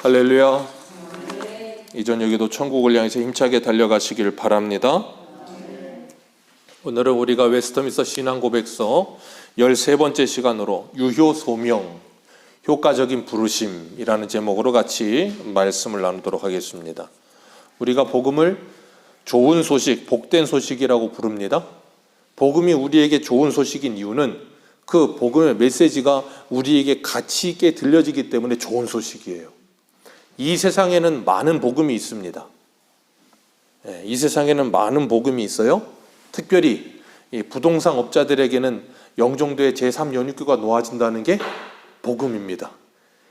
할렐루야. 이전 여기도 천국을 향해서 힘차게 달려가시길 바랍니다. 오늘은 우리가 웨스트민스터 신앙고백서 13번째 시간으로 유효소명, 효과적인 부르심이라는 제목으로 같이 말씀을 나누도록 하겠습니다. 우리가 복음을 좋은 소식, 복된 소식이라고 부릅니다. 복음이 우리에게 좋은 소식인 이유는 그 복음의 메시지가 우리에게 가치 있게 들려지기 때문에 좋은 소식이에요. 이 세상에는 많은 복음이 있습니다. 이 세상에는 많은 복음이 있어요. 특별히 이 부동산 업자들에게는 영종도의 제3연육교가 놓아진다는 게 복음입니다.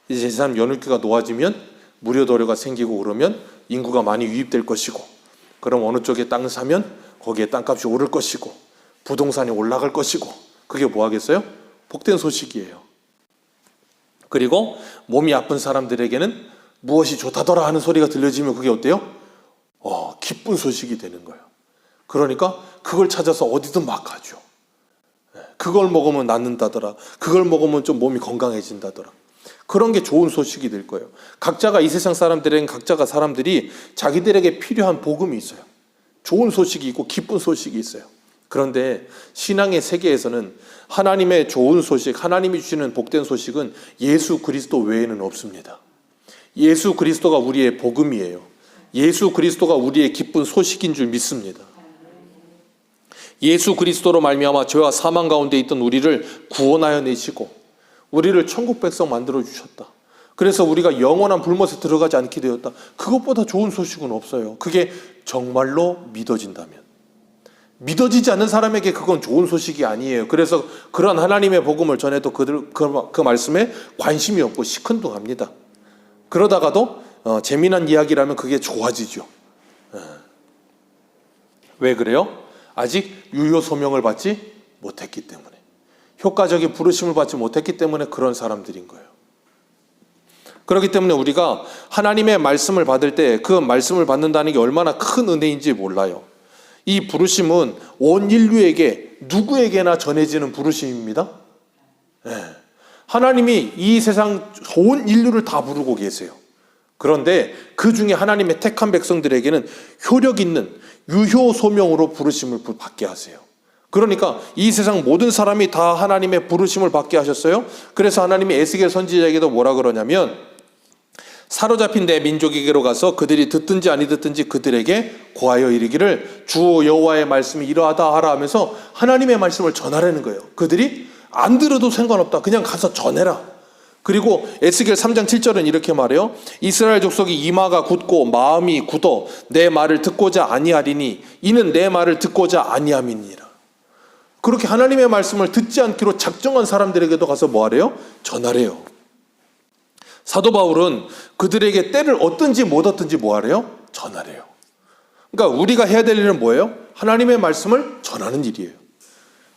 이제 제3연육교가 놓아지면 무료도로가 생기고 그러면 인구가 많이 유입될 것이고, 그럼 어느 쪽에 땅 사면 거기에 땅값이 오를 것이고 부동산이 올라갈 것이고, 그게 뭐 하겠어요? 복된 소식이에요. 그리고 몸이 아픈 사람들에게는 무엇이 좋다더라 하는 소리가 들려지면 그게 어때요? 기쁜 소식이 되는 거예요. 그러니까 그걸 찾아서 어디든 막 가죠. 그걸 먹으면 낫는다더라, 그걸 먹으면 좀 몸이 건강해진다더라. 그런 게 좋은 소식이 될 거예요. 각자가, 이 세상 사람들에겐 각자가 사람들이 자기들에게 필요한 복음이 있어요. 좋은 소식이 있고 기쁜 소식이 있어요. 그런데 신앙의 세계에서는 하나님의 좋은 소식, 하나님이 주시는 복된 소식은 예수 그리스도 외에는 없습니다. 예수 그리스도가 우리의 복음이에요. 예수 그리스도가 우리의 기쁜 소식인 줄 믿습니다. 예수 그리스도로 말미암아 죄와 사망 가운데 있던 우리를 구원하여 내시고 우리를 천국 백성 만들어 주셨다. 그래서 우리가 영원한 불못에 들어가지 않게 되었다. 그것보다 좋은 소식은 없어요. 그게 정말로 믿어진다면. 믿어지지 않는 사람에게 그건 좋은 소식이 아니에요. 그래서 그런 하나님의 복음을 전해도 그 말씀에 관심이 없고 시큰둥합니다. 그러다가도 재미난 이야기라면 그게 좋아지죠. 왜 그래요? 아직 유효소명을 받지 못했기 때문에, 효과적인 부르심을 받지 못했기 때문에 그런 사람들인 거예요. 그렇기 때문에 우리가 하나님의 말씀을 받을 때 그 말씀을 받는다는 게 얼마나 큰 은혜인지 몰라요. 이 부르심은 온 인류에게 누구에게나 전해지는 부르심입니다. 하나님이 이 세상 온 인류를 다 부르고 계세요. 그런데 그 중에 하나님의 택한 백성들에게는 효력 있는 유효소명으로 부르심을 받게 하세요. 그러니까 이 세상 모든 사람이 다 하나님의 부르심을 받게 하셨어요. 그래서 하나님이 에스겔 선지자에게도 뭐라 그러냐면, 사로잡힌 내 민족에게로 가서 그들이 듣든지 아니 듣든지 그들에게 고하여 이르기를 주 여호와의 말씀이 이러하다 하라 하면서 하나님의 말씀을 전하라는 거예요. 그들이 안 들어도 상관없다, 그냥 가서 전해라. 그리고 에스겔 3장 7절은 이렇게 말해요. 이스라엘 족속이 이마가 굳고 마음이 굳어 내 말을 듣고자 아니하리니 이는 내 말을 듣고자 아니함이니라. 그렇게 하나님의 말씀을 듣지 않기로 작정한 사람들에게도 가서 뭐 하래요? 전하래요. 사도 바울은 그들에게 때를 얻든지 못 얻든지 뭐 하래요? 전하래요. 그러니까 우리가 해야 될 일은 뭐예요? 하나님의 말씀을 전하는 일이에요.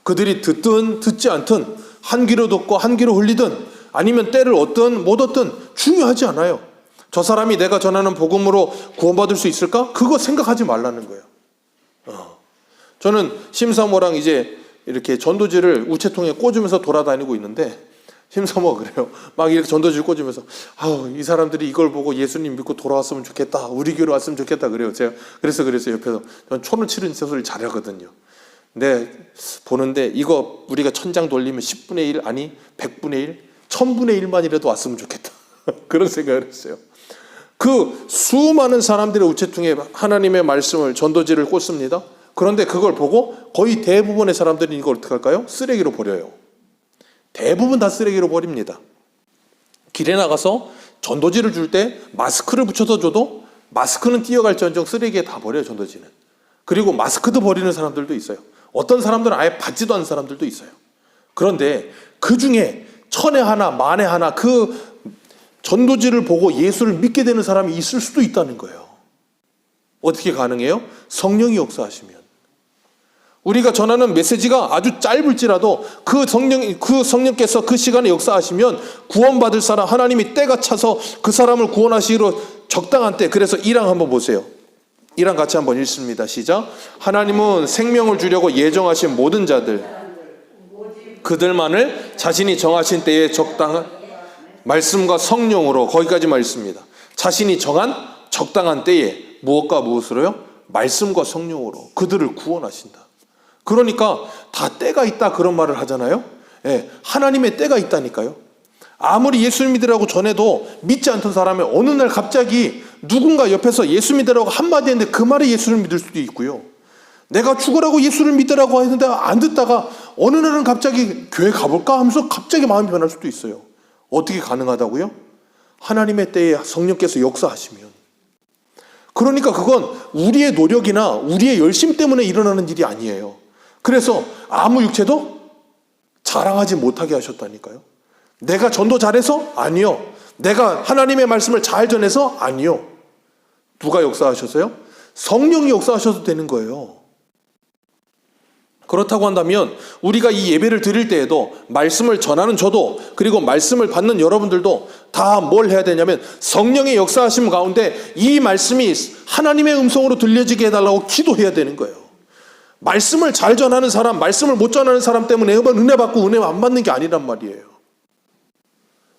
그들이 듣든 듣지 않든, 한 귀로 듣고 한 귀로 흘리든, 아니면 때를 얻든 못 얻든 중요하지 않아요. 저 사람이 내가 전하는 복음으로 구원받을 수 있을까? 그거 생각하지 말라는 거예요. 저는 심사모랑 이제 이렇게 전도지를 우체통에 꽂으면서 돌아다니고 있는데, 심사모가 그래요. 막 이렇게 전도지를 꽂으면서 이 사람들이 이걸 보고 예수님 믿고 돌아왔으면 좋겠다, 우리 교회로 왔으면 좋겠다 그래요. 제가 그래서 옆에서 전 촌을 치는 소리를 잘하거든요. 근데 보는데 이거 우리가 천장 돌리면 10분의 1 아니 100분의 1 1000분의 1만이라도 왔으면 좋겠다. 그런 생각을 했어요. 그 수많은 사람들의 우체통에 하나님의 말씀을, 전도지를 꽂습니다. 그런데 그걸 보고 거의 대부분의 사람들이 이걸 어떻게 할까요? 쓰레기로 버려요. 대부분 다 쓰레기로 버립니다. 길에 나가서 전도지를 줄 때 마스크를 붙여서 줘도 마스크는 뛰어갈지언정 쓰레기에 다 버려요, 전도지는. 그리고 마스크도 버리는 사람들도 있어요. 어떤 사람들은 아예 받지도 않는 사람들도 있어요. 그런데 그 중에 천에 하나, 만에 하나 그 전도지를 보고 예수를 믿게 되는 사람이 있을 수도 있다는 거예요. 어떻게 가능해요? 성령이 역사하시면. 우리가 전하는 메시지가 아주 짧을지라도 그 성령께서 그 시간에 역사하시면 구원받을 사람, 하나님이 때가 차서 그 사람을 구원하시기로 적당한 때. 그래서 1항 한번 보세요. 1항 같이 한번 읽습니다. 시작. 하나님은 생명을 주려고 예정하신 모든 자들, 그들만을 자신이 정하신 때에 적당한 말씀과 성령으로, 거기까지만 읽습니다. 자신이 정한 적당한 때에 무엇과 무엇으로요? 말씀과 성령으로 그들을 구원하신다. 그러니까 다 때가 있다 그런 말을 하잖아요. 예, 하나님의 때가 있다니까요. 아무리 예수 믿으라고 전해도 믿지 않던 사람이 어느 날 갑자기 누군가 옆에서 예수 믿으라고 한마디 했는데 그 말에 예수를 믿을 수도 있고요. 내가 죽으라고 예수를 믿으라고 했는데 안 듣다가 어느 날은 갑자기 교회 가볼까 하면서 갑자기 마음이 변할 수도 있어요. 어떻게 가능하다고요? 하나님의 때에 성령께서 역사하시면. 그러니까 그건 우리의 노력이나 우리의 열심 때문에 일어나는 일이 아니에요. 그래서 아무 육체도 자랑하지 못하게 하셨다니까요. 내가 전도 잘해서? 아니요. 내가 하나님의 말씀을 잘 전해서? 아니요. 누가 역사하셨어요? 성령이 역사하셔도 되는 거예요. 그렇다고 한다면 우리가 이 예배를 드릴 때에도 말씀을 전하는 저도 그리고 말씀을 받는 여러분들도 다 뭘 해야 되냐면 성령의 역사하심 가운데 이 말씀이 하나님의 음성으로 들려지게 해달라고 기도해야 되는 거예요. 말씀을 잘 전하는 사람, 말씀을 못 전하는 사람 때문에 은혜 받고 은혜 안 받는 게 아니란 말이에요.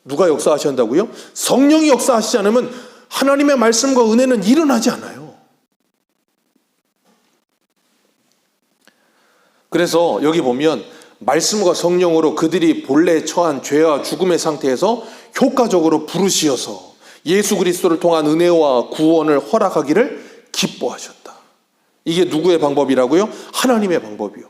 누가 역사하신다고요? 성령이 역사하시지 않으면 하나님의 말씀과 은혜는 일어나지 않아요. 그래서 여기 보면 말씀과 성령으로 그들이 본래 처한 죄와 죽음의 상태에서 효과적으로 부르시어서 예수 그리스도를 통한 은혜와 구원을 허락하기를 기뻐하셨다. 이게 누구의 방법이라고요? 하나님의 방법이요.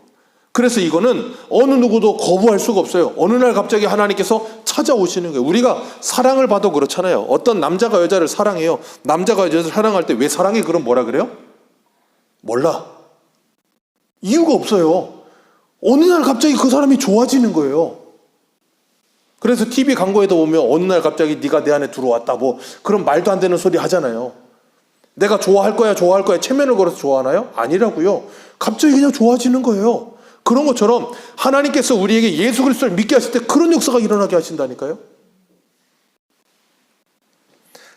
그래서 이거는 어느 누구도 거부할 수가 없어요. 어느 날 갑자기 하나님께서 찾아오시는 거예요. 우리가 사랑을 봐도 그렇잖아요. 어떤 남자가 여자를 사랑해요. 남자가 여자를 사랑할 때 왜 사랑해? 그럼 뭐라 그래요? 몰라. 이유가 없어요. 어느 날 갑자기 그 사람이 좋아지는 거예요. 그래서 TV 광고에도 보면 어느 날 갑자기 네가 내 안에 들어왔다 뭐 그런 말도 안 되는 소리 하잖아요. 내가 좋아할 거야 체면을 걸어서 좋아하나요? 아니라고요. 갑자기 그냥 좋아지는 거예요. 그런 것처럼 하나님께서 우리에게 예수 그리스도를 믿게 하실 때 그런 역사가 일어나게 하신다니까요.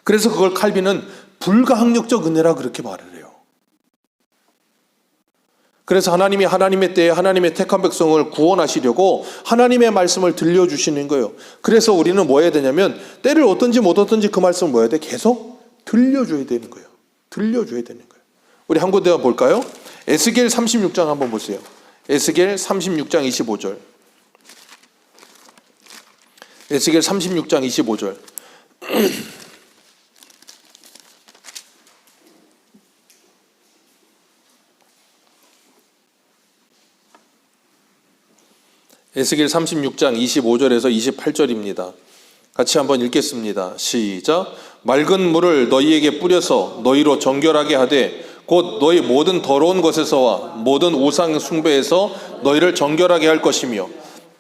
그래서 그걸 칼빈은 불가항력적 은혜라 그렇게 말을 해요. 그래서 하나님이 하나님의 때에 하나님의 택한 백성을 구원하시려고 하나님의 말씀을 들려주시는 거예요. 그래서 우리는 뭐 해야 되냐면 때를 얻든지 못 얻든지 그 말씀을 뭐 해야 돼? 계속 들려줘야 되는 거예요. 들려줘야 되는 거예요. 우리 한 군데 볼까요? 에스겔 36장 한번 보세요. 에스겔 36장 25절. 에스겔 36장 25절. 에스겔 36장 25절에서 28절입니다. 같이 한번 읽겠습니다. 시작. 맑은 물을 너희에게 뿌려서 너희로 정결하게 하되 곧 너희 모든 더러운 것에서와 모든 우상 숭배에서 너희를 정결하게 할 것이며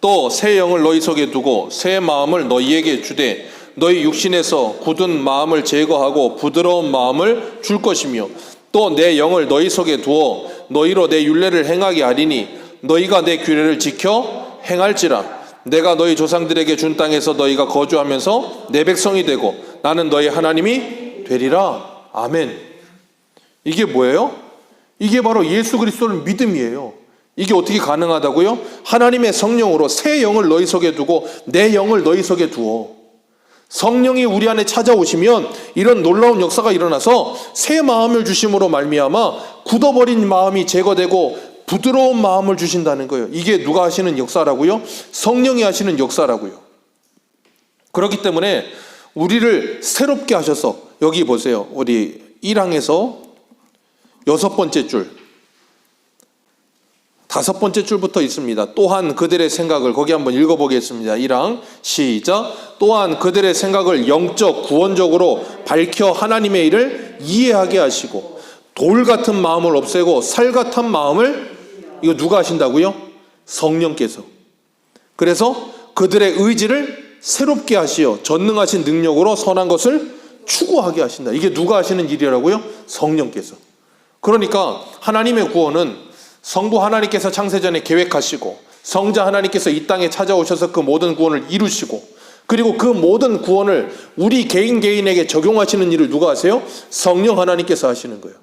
또 새 영을 너희 속에 두고 새 마음을 너희에게 주되 너희 육신에서 굳은 마음을 제거하고 부드러운 마음을 줄 것이며 또 내 영을 너희 속에 두어 너희로 내 율례를 행하게 하리니 너희가 내 규례를 지켜 행할지라. 내가 너희 조상들에게 준 땅에서 너희가 거주하면서 내 백성이 되고 나는 너희 하나님이 되리라. 아멘. 이게 뭐예요? 이게 바로 예수 그리스도를 믿음이에요. 이게 어떻게 가능하다고요? 하나님의 성령으로 새 영을 너희 속에 두고 내 영을 너희 속에 두어. 성령이 우리 안에 찾아오시면 이런 놀라운 역사가 일어나서 새 마음을 주심으로 말미암아 굳어버린 마음이 제거되고 부드러운 마음을 주신다는 거예요. 이게 누가 하시는 역사라고요? 성령이 하시는 역사라고요. 그렇기 때문에 우리를 새롭게 하셔서 여기 보세요. 우리 1항에서 6번째 줄 5번째 줄부터 있습니다. 또한 그들의 생각을 거기 한번 읽어보겠습니다. 1항 시작. 또한 그들의 생각을 영적 구원적으로 밝혀 하나님의 일을 이해하게 하시고 돌 같은 마음을 없애고 살 같은 마음을 이거 누가 하신다고요? 성령께서. 그래서 그들의 의지를 새롭게 하시어 전능하신 능력으로 선한 것을 추구하게 하신다. 이게 누가 하시는 일이라고요? 성령께서. 그러니까 하나님의 구원은 성부 하나님께서 창세전에 계획하시고 성자 하나님께서 이 땅에 찾아오셔서 그 모든 구원을 이루시고 그리고 그 모든 구원을 우리 개인에게 적용하시는 일을 누가 하세요? 성령 하나님께서 하시는 거예요.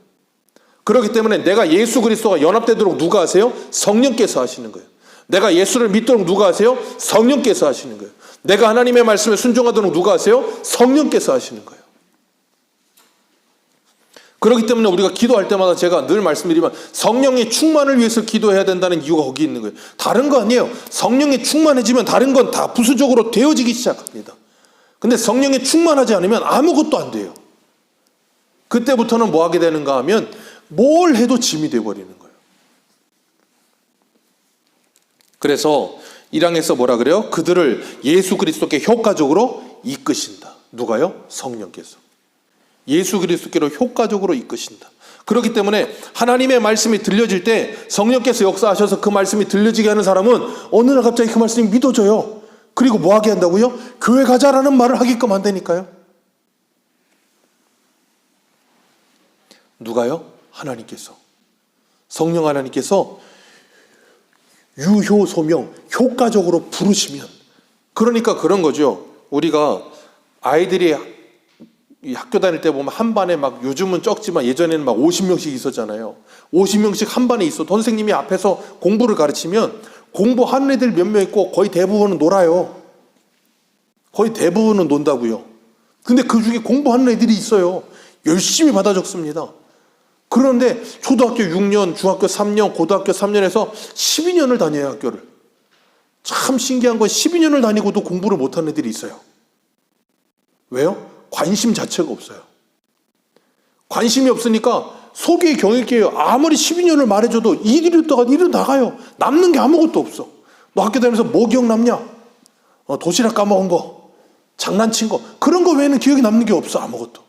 그렇기 때문에 내가 예수 그리스도와 연합되도록 누가 하세요? 성령께서 하시는 거예요. 내가 예수를 믿도록 누가 하세요? 성령께서 하시는 거예요. 내가 하나님의 말씀에 순종하도록 누가 하세요? 성령께서 하시는 거예요. 그렇기 때문에 우리가 기도할 때마다 제가 늘 말씀드리지만 성령의 충만을 위해서 기도해야 된다는 이유가 거기 있는 거예요. 다른 거 아니에요. 성령이 충만해지면 다른 건 다 부수적으로 되어지기 시작합니다. 근데 성령이 충만하지 않으면 아무것도 안 돼요. 그때부터는 뭐 하게 되는가 하면 뭘 해도 짐이 되어버리는 거예요. 그래서 1장에서 뭐라 그래요? 그들을 예수 그리스도께 효과적으로 이끄신다. 누가요? 성령께서. 예수 그리스도께로 효과적으로 이끄신다. 그렇기 때문에 하나님의 말씀이 들려질 때 성령께서 역사하셔서 그 말씀이 들려지게 하는 사람은 어느 날 갑자기 그 말씀이 믿어져요. 그리고 뭐 하게 한다고요? 교회 가자라는 말을 하게끔 한다니까요. 누가요? 하나님께서. 성령 하나님께서 유효 소명, 효과적으로 부르시면, 그러니까 그런 거죠. 우리가 아이들이 이 학교 다닐 때 보면 한 반에 막, 요즘은 적지만 예전에는 막 50명씩 있었잖아요. 50명씩 한 반에 있어. 선생님이 앞에서 공부를 가르치면 공부하는 애들 몇 명 있고 거의 대부분은 놀아요. 거의 대부분은 논다고요. 근데 그 중에 공부하는 애들이 있어요. 열심히 받아 적습니다. 그런데 초등학교 6년, 중학교 3년, 고등학교 3년에서 12년을 다녀요, 학교를. 참 신기한 건 12년을 다니고도 공부를 못하는 애들이 있어요. 왜요? 관심 자체가 없어요. 관심이 없으니까 속이 경일게요. 아무리 12년을 말해줘도 이리다가 이리 나가요. 남는 게 아무것도 없어. 너 학교 다니면서 뭐 기억 남냐? 도시락 까먹은 거, 장난친 거, 그런 거 외에는 기억이 남는 게 없어, 아무것도.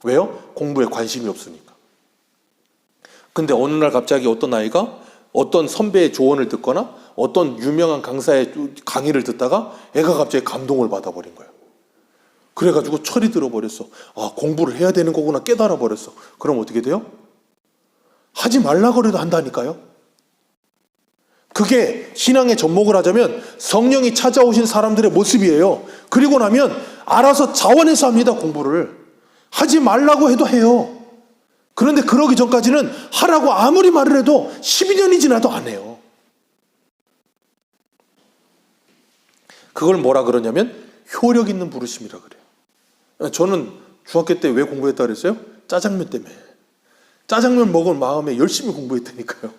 왜요? 공부에 관심이 없으니까. 근데 어느 날 갑자기 어떤 아이가 어떤 선배의 조언을 듣거나 어떤 유명한 강사의 강의를 듣다가 애가 갑자기 감동을 받아버린 거예요. 그래가지고 철이 들어버렸어. 아, 공부를 해야 되는 거구나 깨달아 버렸어. 그럼 어떻게 돼요? 하지 말라고 해도 한다니까요. 그게 신앙의 접목을 하자면 성령이 찾아오신 사람들의 모습이에요. 그리고 나면 알아서 자원해서 합니다, 공부를. 하지 말라고 해도 해요. 그런데 그러기 전까지는 하라고 아무리 말을 해도 12년이 지나도 안 해요. 그걸 뭐라 그러냐면 효력 있는 부르심이라 그래요. 저는 중학교 때 왜 공부했다 그랬어요? 짜장면 때문에. 짜장면 먹을 마음에 열심히 공부했다니까요.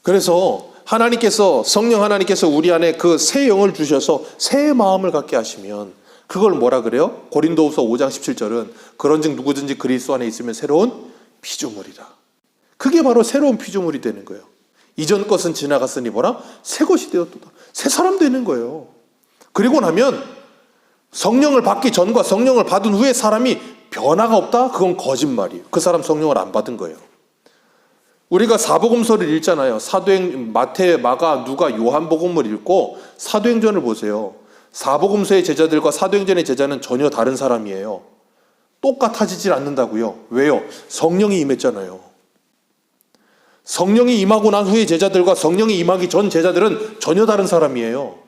그래서 하나님께서, 성령 하나님께서 우리 안에 그 새 영을 주셔서 새 마음을 갖게 하시면 그걸 뭐라 그래요? 고린도후서 5장 17절은 그런즉 누구든지 그리스도 안에 있으면 새로운 피조물이라. 그게 바로 새로운 피조물이 되는 거예요. 이전 것은 지나갔으니 뭐라? 새 것이 되었도다. 새 사람 되는 거예요. 그리고 나면 성령을 받기 전과 성령을 받은 후에 사람이 변화가 없다? 그건 거짓말이에요. 그 사람 성령을 안 받은 거예요. 우리가 사복음서를 읽잖아요. 마태, 마가, 누가, 요한복음을 읽고 사도행전을 보세요. 사복음서의 제자들과 사도행전의 제자는 전혀 다른 사람이에요. 똑같아지질 않는다고요. 왜요? 성령이 임했잖아요. 성령이 임하고 난 후의 제자들과 성령이 임하기 전 제자들은 전혀 다른 사람이에요.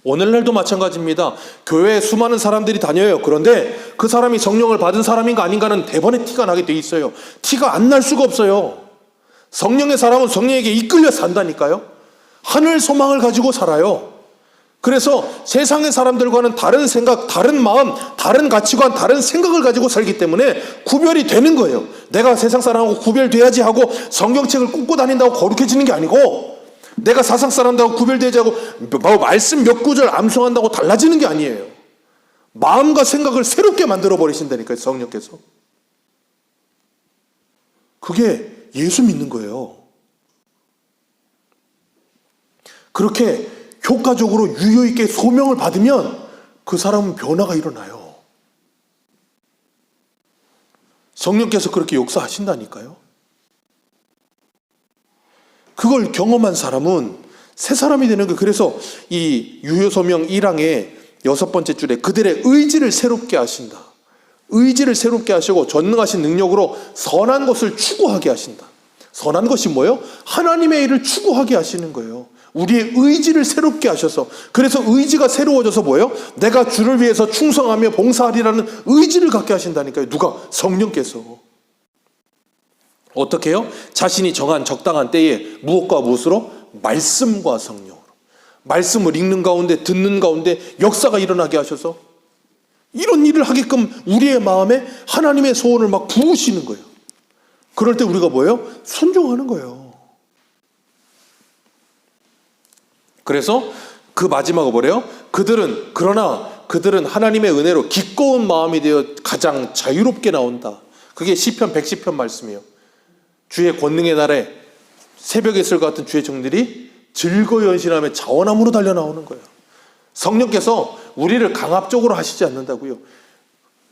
오늘날도 마찬가지입니다. 교회에 수많은 사람들이 다녀요. 그런데 그 사람이 성령을 받은 사람인가 아닌가는 대번에 티가 나게 돼 있어요. 티가 안 날 수가 없어요. 성령의 사람은 성령에게 이끌려 산다니까요. 하늘 소망을 가지고 살아요. 그래서 세상의 사람들과는 다른 생각, 다른 마음, 다른 가치관, 다른 생각을 가지고 살기 때문에 구별이 되는 거예요. 내가 세상 사람하고 구별돼야지 하고 성경책을 꽂고 다닌다고 거룩해지는 게 아니고, 내가 사상 사람들하고 구별되지 하고 말씀 몇 구절 암송한다고 달라지는 게 아니에요. 마음과 생각을 새롭게 만들어 버리신다니까요, 성령께서. 그게 예수 믿는 거예요. 그렇게 효과적으로 유효 있게 소명을 받으면 그 사람은 변화가 일어나요. 성령께서 그렇게 역사하신다니까요. 그걸 경험한 사람은 새 사람이 되는 거예요. 그래서 이 유효소명 1항의 6번째 줄에 그들의 의지를 새롭게 하신다. 의지를 새롭게 하시고 전능하신 능력으로 선한 것을 추구하게 하신다. 선한 것이 뭐예요? 하나님의 일을 추구하게 하시는 거예요. 우리의 의지를 새롭게 하셔서, 그래서 의지가 새로워져서 뭐예요? 내가 주를 위해서 충성하며 봉사하리라는 의지를 갖게 하신다니까요. 누가? 성령께서. 어떻게 해요? 자신이 정한 적당한 때에 무엇과 무엇으로? 말씀과 성령으로. 말씀을 읽는 가운데, 듣는 가운데 역사가 일어나게 하셔서 이런 일을 하게끔 우리의 마음에 하나님의 소원을 막 부으시는 거예요. 그럴 때 우리가 뭐예요? 순종하는 거예요. 그래서 그 마지막은 뭐래요? 그러나 그들은 하나님의 은혜로 기꺼운 마음이 되어 가장 자유롭게 나온다. 그게 시편 110편 말씀이에요. 주의 권능의 날에 새벽의 슬 같은 주의 종들이 즐거이 연신하며 자원함으로 달려 나오는 거예요. 성령께서 우리를 강압적으로 하시지 않는다고요.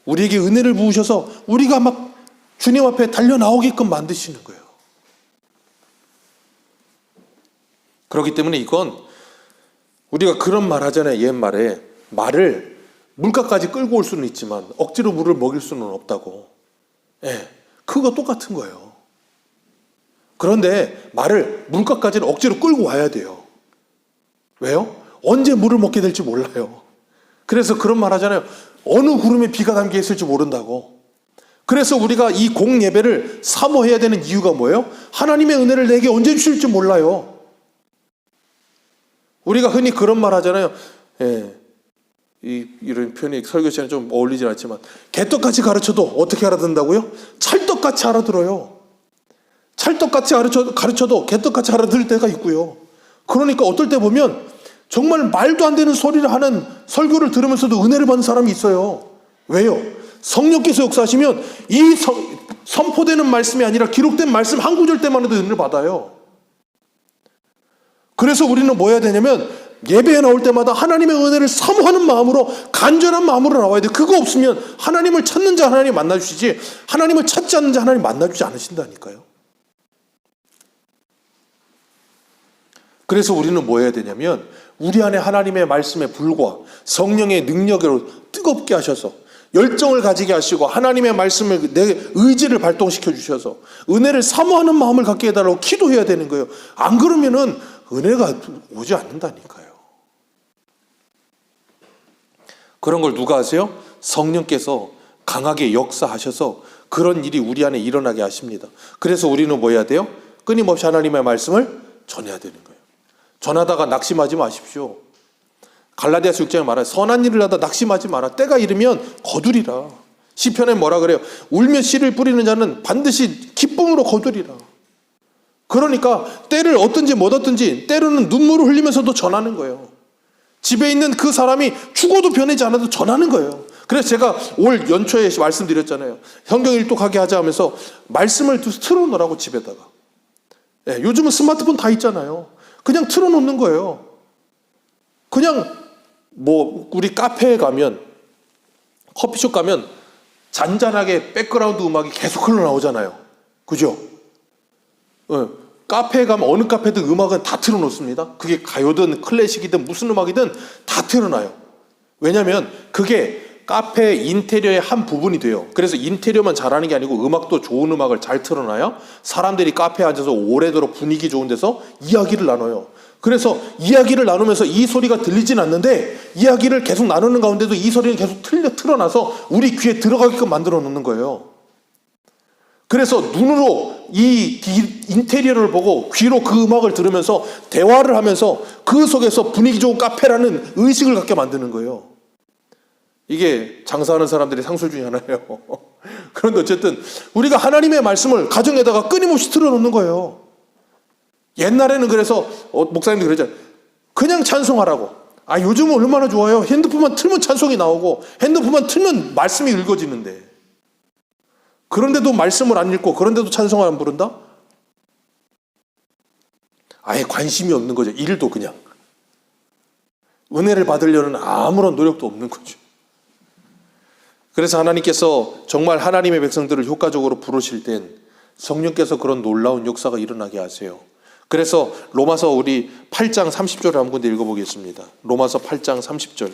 우리에게 은혜를 부으셔서 우리가 막 주님 앞에 달려 나오게끔 만드시는 거예요. 그렇기 때문에 이건 우리가 그런 말 하잖아요. 옛말에 말을 물가까지 끌고 올 수는 있지만 억지로 물을 먹일 수는 없다고. 예, 그거 똑같은 거예요. 그런데 말을 물가까지는 억지로 끌고 와야 돼요. 왜요? 언제 물을 먹게 될지 몰라요. 그래서 그런 말 하잖아요. 어느 구름에 비가 담겨 있을지 모른다고. 그래서 우리가 이 공예배를 사모해야 되는 이유가 뭐예요? 하나님의 은혜를 내게 언제 주실지 몰라요. 우리가 흔히 그런 말 하잖아요. 예, 이런 표현이 설교 시간에 좀 어울리진 않지만 개떡같이 가르쳐도 어떻게 알아듣는다고요? 찰떡같이 알아들어요. 찰떡같이 가르쳐도 개떡같이 알아들을 때가 있고요. 그러니까 어떨 때 보면 정말 말도 안 되는 소리를 하는 설교를 들으면서도 은혜를 받는 사람이 있어요. 왜요? 성령께서 역사하시면 이 선포되는 말씀이 아니라 기록된 말씀 한 구절 때만 해도 은혜를 받아요. 그래서 우리는 뭐 해야 되냐면 예배에 나올 때마다 하나님의 은혜를 사모하는 마음으로 간절한 마음으로 나와야 돼요. 그거 없으면 하나님을 찾는 자 하나님 만나주시지 하나님을 찾지 않는 자 하나님 만나주지 않으신다니까요. 그래서 우리는 뭐 해야 되냐면 우리 안에 하나님의 말씀의 불과 성령의 능력으로 뜨겁게 하셔서 열정을 가지게 하시고 하나님의 말씀을 내 의지를 발동시켜 주셔서 은혜를 사모하는 마음을 갖게 해달라고 기도해야 되는 거예요. 안 그러면은 은혜가 오지 않는다니까요. 그런 걸 누가 하세요? 성령께서 강하게 역사하셔서 그런 일이 우리 안에 일어나게 하십니다. 그래서 우리는 뭐 해야 돼요? 끊임없이 하나님의 말씀을 전해야 되는 거예요. 전하다가 낙심하지 마십시오. 갈라디아서 6장에 말해요. 선한 일을 하다 낙심하지 마라. 때가 이르면 거두리라. 시편에 뭐라 그래요? 울며 씨를 뿌리는 자는 반드시 기쁨으로 거두리라. 그러니까 때를 얻든지 못 얻든지 때로는 눈물을 흘리면서도 전하는 거예요. 집에 있는 그 사람이 죽어도 변하지 않아도 전하는 거예요. 그래서 제가 올 연초에 말씀드렸잖아요. 성경 일독하게 하자 하면서 말씀을 틀어놓으라고 집에다가. 예, 요즘은 스마트폰 다 있잖아요. 그냥 틀어놓는 거예요. 그냥 뭐 우리 카페에 가면 커피숍 가면 잔잔하게 백그라운드 음악이 계속 흘러나오잖아요. 그죠? 카페에 가면 어느 카페든 음악은 다 틀어놓습니다. 그게 가요든 클래식이든 무슨 음악이든 다 틀어놔요. 왜냐하면 그게 카페 인테리어의 한 부분이 돼요. 그래서 인테리어만 잘하는 게 아니고 음악도 좋은 음악을 잘 틀어놔야 사람들이 카페에 앉아서 오래도록 분위기 좋은 데서 이야기를 나눠요. 그래서 이야기를 나누면서 이 소리가 들리진 않는데 이야기를 계속 나누는 가운데도 이 소리는 계속 틀어놔서 우리 귀에 들어가게끔 만들어 놓는 거예요. 그래서 눈으로 이 인테리어를 보고 귀로 그 음악을 들으면서 대화를 하면서 그 속에서 분위기 좋은 카페라는 의식을 갖게 만드는 거예요. 이게 장사하는 사람들의 상술 중에 하나예요. 그런데 어쨌든 우리가 하나님의 말씀을 가정에다가 끊임없이 틀어놓는 거예요. 옛날에는 그래서 목사님도 그러잖아요. 그냥 찬송하라고. 요즘은 얼마나 좋아요. 핸드폰만 틀면 찬송이 나오고 핸드폰만 틀면 말씀이 읽어지는데. 그런데도 말씀을 안 읽고 그런데도 찬송을 안 부른다? 아예 관심이 없는 거죠. 일도 그냥. 은혜를 받으려는 아무런 노력도 없는 거죠. 그래서 하나님께서 정말 하나님의 백성들을 효과적으로 부르실 땐 성령께서 그런 놀라운 역사가 일어나게 하세요. 그래서 로마서 우리 8장 30절을 한 군데 읽어보겠습니다. 로마서 8장 30절.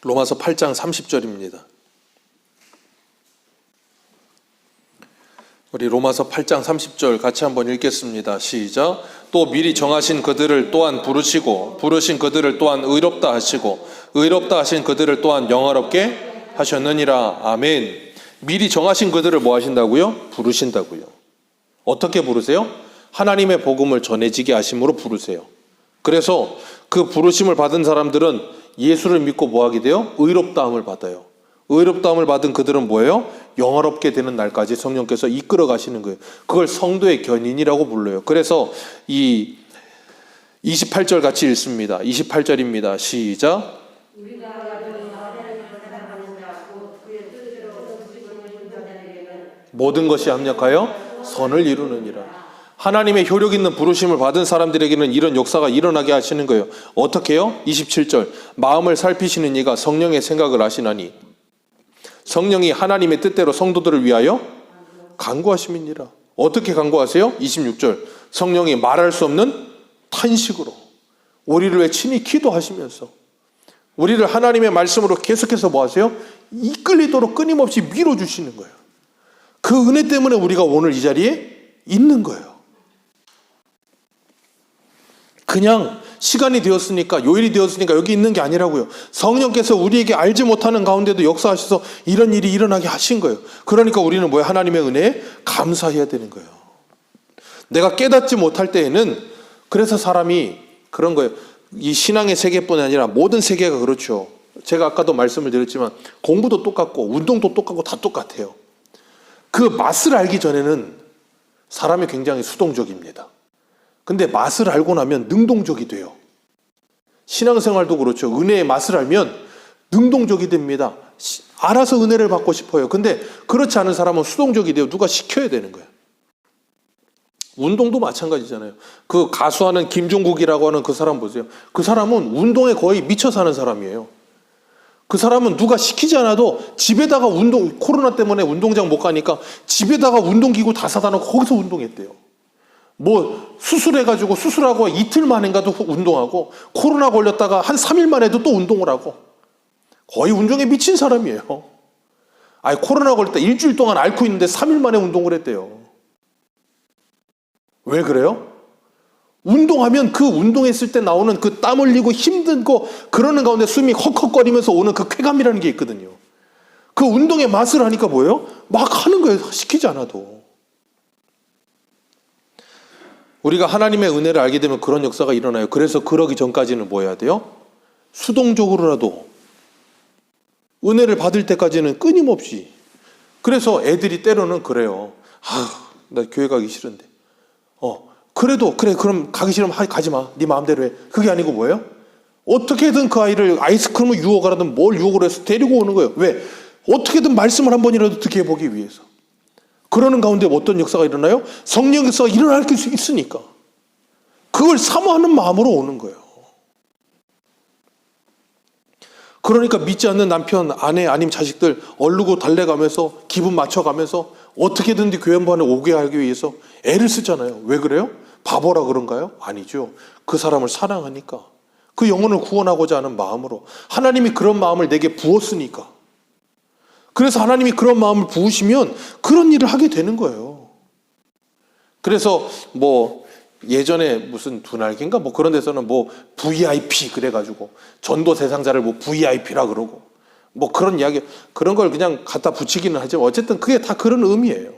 로마서 8장 30절입니다. 우리 로마서 8장 30절 같이 한번 읽겠습니다. 시작. 또 미리 정하신 그들을 또한 부르시고 부르신 그들을 또한 의롭다 하시고 의롭다 하신 그들을 또한 영화롭게 하셨느니라. 아멘. 미리 정하신 그들을 뭐 하신다고요? 부르신다고요. 어떻게 부르세요? 하나님의 복음을 전해지게 하심으로 부르세요. 그래서 그 부르심을 받은 사람들은 예수를 믿고 뭐 하게 돼요? 의롭다함을 받아요. 의롭다함을 받은 그들은 뭐예요? 영화롭게 되는 날까지 성령께서 이끌어 가시는 거예요. 그걸 성도의 견인이라고 불러요. 그래서 이 28절 같이 읽습니다. 28절입니다. 시작. 모든 것이 합력하여 선을 이루느니라. 하나님의 효력 있는 부르심을 받은 사람들에게는 이런 역사가 일어나게 하시는 거예요. 어떻게 해요? 27절. 마음을 살피시는 이가 성령의 생각을 아시나니 성령이 하나님의 뜻대로 성도들을 위하여 간구하심이니라. 어떻게 간구하세요? 26절. 성령이 말할 수 없는 탄식으로 우리를 왜 친히 기도하시면서 우리를 하나님의 말씀으로 계속해서 뭐 하세요? 이끌리도록 끊임없이 밀어주시는 거예요. 그 은혜 때문에 우리가 오늘 이 자리에 있는 거예요. 그냥 시간이 되었으니까, 요일이 되었으니까 여기 있는 게 아니라고요. 성령께서 우리에게 알지 못하는 가운데도 역사하셔서 이런 일이 일어나게 하신 거예요. 그러니까 우리는 뭐예요? 하나님의 은혜에 감사해야 되는 거예요. 내가 깨닫지 못할 때에는 그래서 사람이 그런 거예요. 이 신앙의 세계뿐 아니라 모든 세계가 그렇죠. 제가 아까도 말씀을 드렸지만 공부도 똑같고 운동도 똑같고 다 똑같아요. 그 맛을 알기 전에는 사람이 굉장히 수동적입니다. 근데 맛을 알고 나면 능동적이 돼요. 신앙생활도 그렇죠. 은혜의 맛을 알면 능동적이 됩니다. 알아서 은혜를 받고 싶어요. 근데 그렇지 않은 사람은 수동적이 돼요. 누가 시켜야 되는 거예요. 운동도 마찬가지잖아요. 그 가수하는 김종국이라고 하는 그 사람 보세요. 그 사람은 운동에 거의 미쳐 사는 사람이에요. 그 사람은 누가 시키지 않아도 집에다가 코로나 때문에 운동장 못 가니까 집에다가 운동기구 다 사다 놓고 거기서 운동했대요. 뭐 수술해가지고 수술하고 이틀 만인가도 운동하고 코로나 걸렸다가 한 3일 만에도 또 운동을 하고 거의 운동에 미친 사람이에요. 아니 코로나 걸렸다 일주일 동안 앓고 있는데 3일 만에 운동을 했대요. 왜 그래요? 운동하면 그 운동했을 때 나오는 그 땀 흘리고 힘든 거 그러는 가운데 숨이 헉헉거리면서 오는 그 쾌감이라는 게 있거든요. 그 운동의 맛을 하니까 뭐예요? 막 하는 거예요. 시키지 않아도. 우리가 하나님의 은혜를 알게 되면 그런 역사가 일어나요. 그래서 그러기 전까지는 뭐 해야 돼요? 수동적으로라도 은혜를 받을 때까지는 끊임없이. 그래서 애들이 때로는 그래요. 나 교회 가기 싫은데. 그래도 그래 그럼 가기 싫으면 가지 마. 네 마음대로 해. 그게 아니고 뭐예요? 어떻게든 그 아이를 아이스크림을 유혹하라든 뭘 유혹을 해서 데리고 오는 거예요. 왜? 어떻게든 말씀을 한 번이라도 듣게 해보기 위해서. 그러는 가운데 어떤 역사가 일어나요? 성령 역사가 일어날 수 있으니까. 그걸 사모하는 마음으로 오는 거예요. 그러니까 믿지 않는 남편, 아내, 아니면 자식들 얼르고 달래가면서 기분 맞춰가면서 어떻게든 교회 한 번에 오게 하기 위해서 애를 쓰잖아요. 왜 그래요? 바보라 그런가요? 아니죠. 그 사람을 사랑하니까. 그 영혼을 구원하고자 하는 마음으로. 하나님이 그런 마음을 내게 부었으니까. 그래서 하나님이 그런 마음을 부으시면 그런 일을 하게 되는 거예요. 그래서 뭐 예전에 무슨 두날개인가 뭐 그런 데서는 뭐 VIP 그래가지고 전도 대상자를 뭐 VIP라 그러고 뭐 그런 이야기 그런 걸 그냥 갖다 붙이기는 하지만 어쨌든 그게 다 그런 의미예요.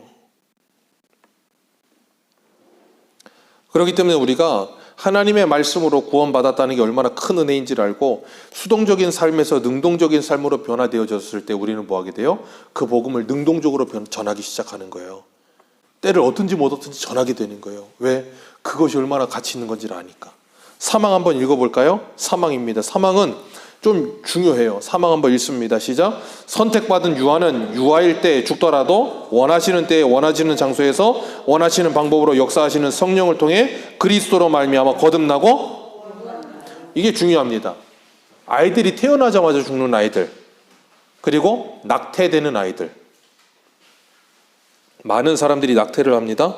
그렇기 때문에 우리가 하나님의 말씀으로 구원받았다는 게 얼마나 큰 은혜인지를 알고 수동적인 삶에서 능동적인 삶으로 변화되어졌을 때 우리는 뭐 하게 돼요? 그 복음을 능동적으로 전하기 시작하는 거예요. 때를 얻든지 못 얻든지 전하게 되는 거예요. 왜? 그것이 얼마나 가치 있는 건지를 아니까. 사망 한번 읽어볼까요? 사망입니다. 사망은 좀 중요해요. 사망 한번 읽습니다. 시작. 선택받은 유아는 유아일 때 죽더라도 원하시는 때에 원하시는 장소에서 원하시는 방법으로 역사하시는 성령을 통해 그리스도로 말미암아 거듭나고, 이게 중요합니다. 아이들이 태어나자마자 죽는 아이들, 그리고 낙태되는 아이들, 많은 사람들이 낙태를 합니다.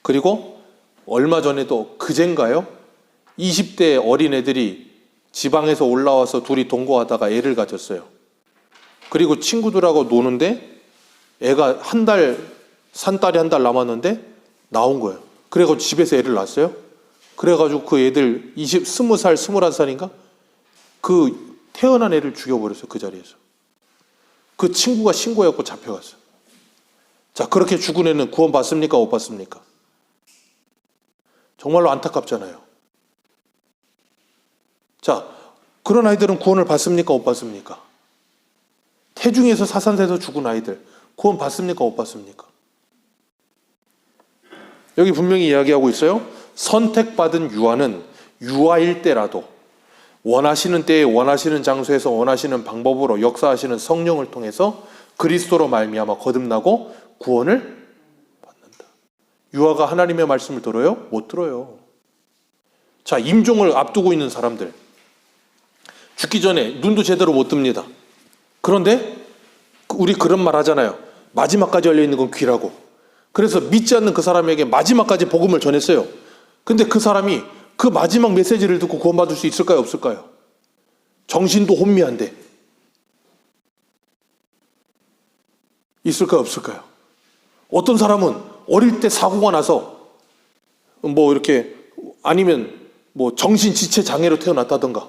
그리고 얼마 전에도 그젠가요? 20대 어린애들이 지방에서 올라와서 둘이 동거하다가 애를 가졌어요. 그리고 친구들하고 노는데 애가 산딸이 한 달 남았는데 나온 거예요. 그래가지고 집에서 애를 낳았어요. 그래가지고 그 애들 20살, 21살인가? 그 태어난 애를 죽여버렸어요. 그 자리에서. 그 친구가 신고해갖고 잡혀갔어요. 자, 그렇게 죽은 애는 구원 받습니까? 못 받습니까? 정말로 안타깝잖아요. 자, 그런 아이들은 구원을 받습니까? 못 받습니까? 태중에서 사산돼서 죽은 아이들 구원 받습니까? 못 받습니까? 여기 분명히 이야기하고 있어요. 선택받은 유아는 유아일 때라도 원하시는 때에 원하시는 장소에서 원하시는 방법으로 역사하시는 성령을 통해서 그리스도로 말미암아 거듭나고 구원을 받는다. 유아가 하나님의 말씀을 들어요? 못 들어요. 자, 임종을 앞두고 있는 사람들, 죽기 전에 눈도 제대로 못 뜹니다. 그런데 우리 그런 말 하잖아요. 마지막까지 열려있는 건 귀라고. 그래서 믿지 않는 그 사람에게 마지막까지 복음을 전했어요. 근데 그 사람이 그 마지막 메시지를 듣고 구원받을 수 있을까요? 없을까요? 정신도 혼미한데 있을까요? 없을까요? 어떤 사람은 어릴 때 사고가 나서 뭐 이렇게 아니면 뭐 정신지체 장애로 태어났다던가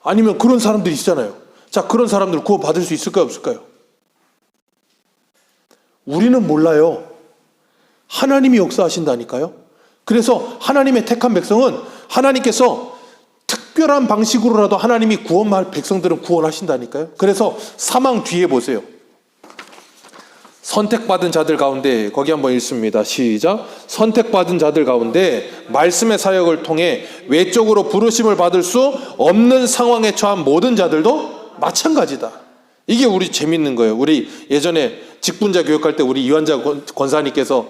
아니면 그런 사람들이 있잖아요. 자, 그런 사람들 구원받을 수 있을까요? 없을까요? 우리는 몰라요. 하나님이 역사하신다니까요. 그래서 하나님의 택한 백성은 하나님께서 특별한 방식으로라도 하나님이 구원할 백성들은 구원하신다니까요. 그래서 사망 뒤에 보세요. 선택받은 자들 가운데, 거기 한번 읽습니다. 시작. 선택받은 자들 가운데 말씀의 사역을 통해 외적으로 부르심을 받을 수 없는 상황에 처한 모든 자들도 마찬가지다. 이게 우리 재밌는 거예요. 우리 예전에 직분자 교육할 때 우리 이완자 권사님께서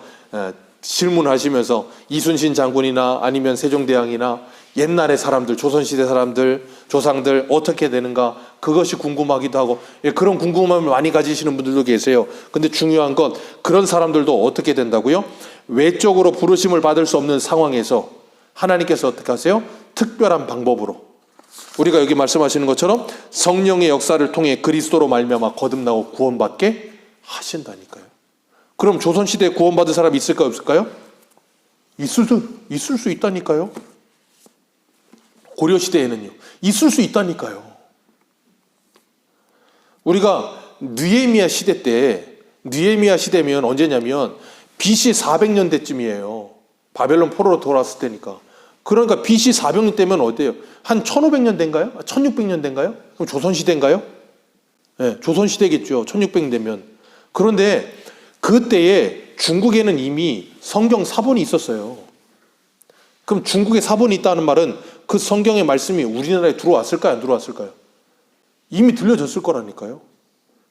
질문하시면서 이순신 장군이나 아니면 세종대왕이나 옛날의 사람들, 조선시대 사람들, 조상들 어떻게 되는가 그것이 궁금하기도 하고 그런 궁금함을 많이 가지시는 분들도 계세요. 근데 중요한 건 그런 사람들도 어떻게 된다고요? 외적으로 부르심을 받을 수 없는 상황에서 하나님께서 어떻게 하세요? 특별한 방법으로 우리가 여기 말씀하시는 것처럼 성령의 역사를 통해 그리스도로 말미암아 거듭나고 구원받게 하신다니까요. 그럼 조선시대에 구원받은 사람이 있을까요? 없을까요? 있을 수 있다니까요. 고려시대에는요. 있을 수 있다니까요. 우리가 느헤미야 시대 때, 느헤미야 시대면 언제냐면 BC 400년대쯤이에요. 바벨론 포로로 돌아왔을 때니까. 그러니까 BC 400년 때면 어때요? 한 1500년대인가요? 1600년대인가요? 그럼 조선시대인가요? 네, 조선시대겠죠. 1600년대면. 그런데 그때에 중국에는 이미 성경 사본이 있었어요. 그럼 중국에 사본이 있다는 말은 그 성경의 말씀이 우리나라에 들어왔을까요? 안 들어왔을까요? 이미 들려졌을 거라니까요.